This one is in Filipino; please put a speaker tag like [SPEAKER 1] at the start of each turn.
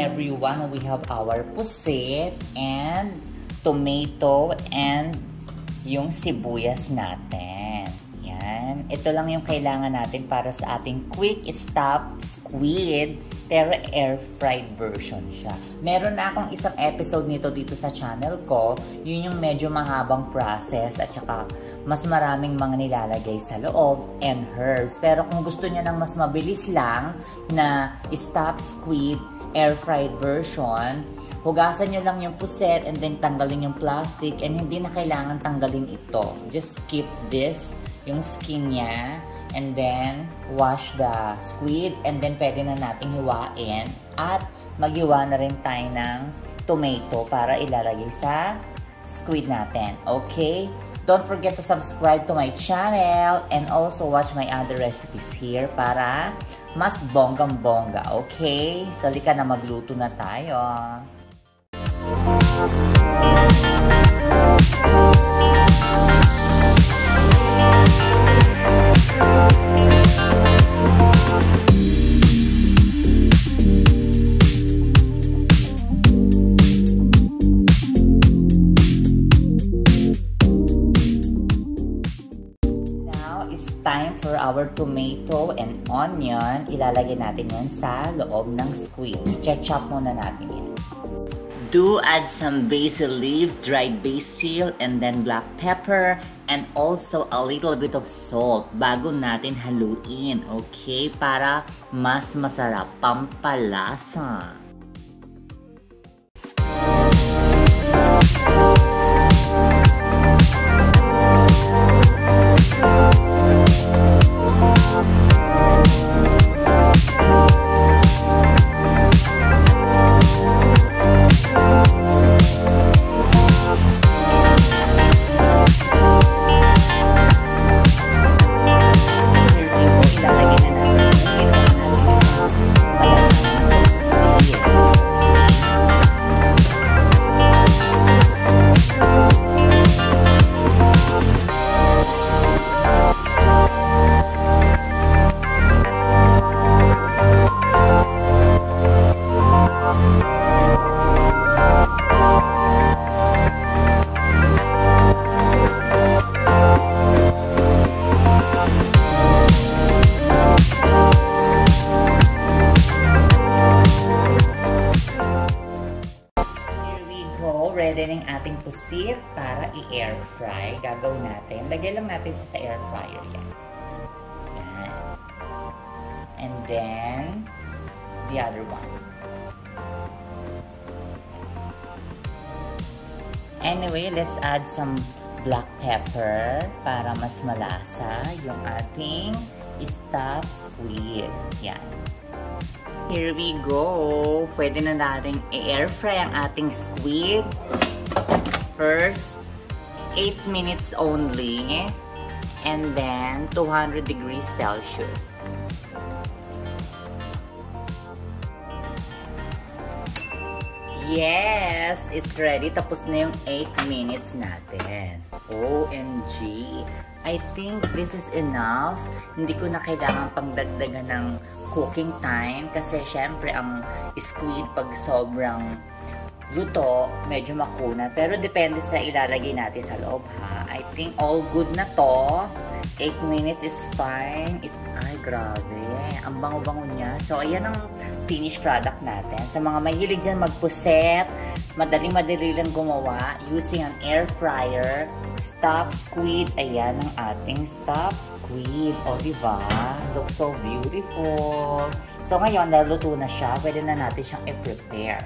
[SPEAKER 1] everyone, we have our pusit and tomato and yung sibuyas natin. Yan. Ito lang yung kailangan natin para sa ating quick stop squid, pero air fried version siya. Meron na akong isang episode nito dito sa channel ko. Yun yung medyo mahabang process at saka mas maraming mga nilalagay sa loob and herbs. Pero kung gusto niya ng mas mabilis lang na stop squid air fried version, hugasan nyo lang yung puset and then tanggalin yung plastic, and hindi na kailangan tanggalin ito. Just skip this, yung skin niya, and then wash the squid, and then pwede na nating hiwain at maghiwa na rin tayo ng tomato para ilalagay sa squid natin. Okay? Don't forget to subscribe to my channel and also watch my other recipes here para mas bonggang-bongga. Okay? So, lika na magluto na tayo. Time for our tomato and onion. Ilalagay natin yan sa loob ng squid. Chop muna natin yan. Do add some basil leaves, dried basil, and then black pepper, and also a little bit of salt bago natin haluin. Okay? Para mas masarap, pampalasa. Ready ng ating pusit para i-air fry. Gagawin natin. Lagay lang natin sa air fryer yan. Yan. And then, the other one. Anyway, let's add some black pepper para mas malasa yung ating stuffed squid. Yan. Here we go. Pwede na natin i-air fry ang ating squid. First, 8 minutes only. And then, 200 degrees Celsius. Yes! It's ready. Tapos na yung 8 minutes natin. OMG! I think this is enough. Hindi ko na kailangan pang dagdagan ng cooking time kasi syempre ang squid pag sobrang luto, medyo makuna. Pero depende sa ilalagay natin sa loob ha. I think all good na to. 8 minutes is fine. Ay, grabe. Ang bango-bango niya. So, ayan ang finished product natin. Sa mga mahilig dyan magpuset, madali-madali lang gumawa using an air fryer. Stuffed squid. Ayan ang ating stuffed squid. O, diba? Looks so beautiful. So, ngayon, naluto na siya. Pwede na natin siyang i-prepare.